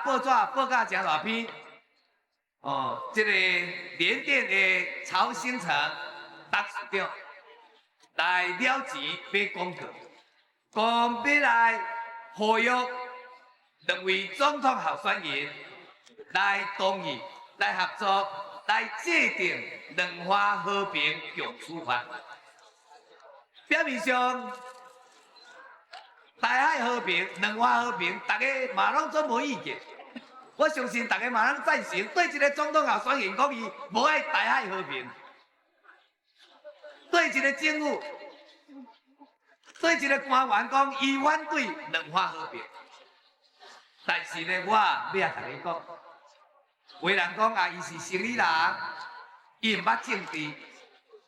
报纸报到真大篇。哦，这个联电的曹兴诚董事长来了钱买广告，讲要来呼吁两位总统候选人来同意、来合作、来制定两岸和平共处法。表面上，台海和平、两岸和平，大家嘛拢总无意见。我相信大家嘛拢赞成，对一个总统候选人讲伊无爱台海和平，对一个政府、对一个官员讲伊反对两岸和平。但是呢，我要甲大家讲，有人讲啊，伊是生理人，伊毋捌政治，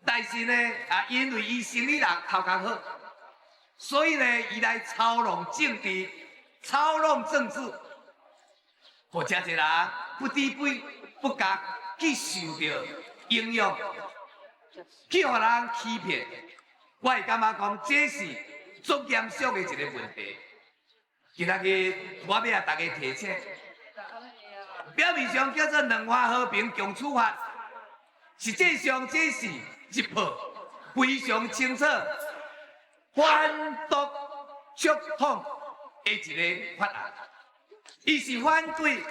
但是呢，因为伊生理人头壳好，所以呢，伊来操弄政治、操弄政治。或者一人不知不觉去受到影响，去互人欺骗，我会感觉讲这是足严肃的一个问题。今仔日我要甲大家提醒，表面上叫做两岸和平共处法，实际上这是一部非常清楚反独促统的一个法案。伊是反对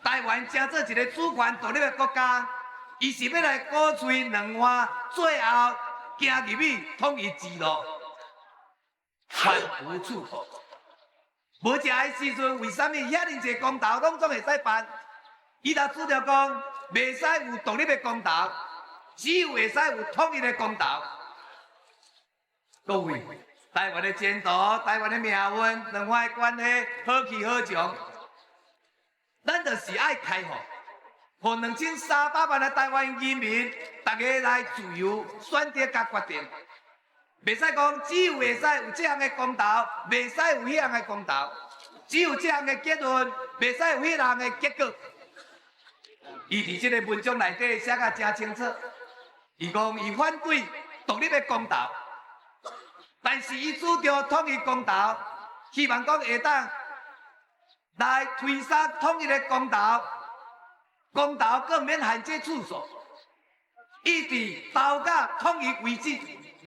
台湾成做一个主权独立的国家，伊是要来鼓吹两岸最后行入去统一之路，反独促统。无食的时阵，为什么遐尼济公投拢总会使办？伊若主张讲袂使有独立的公投，只有会使有统一的公投。各位，台湾的前途、台湾的命运、两岸的关系好去好强。咱就是爱开放，互2300万的台湾人民，大家来自由选择甲决定。袂使讲只有会使有这样的公投，袂使有迄样的公投；只有这样的结论，袂使有迄样的结果。伊伫这个文章内底写甲真清楚，伊讲伊反对独立的公投，但是伊主张统一公投，希望讲下当。来推杀统一的公投，公投更免限制次数，一直投到统一为止。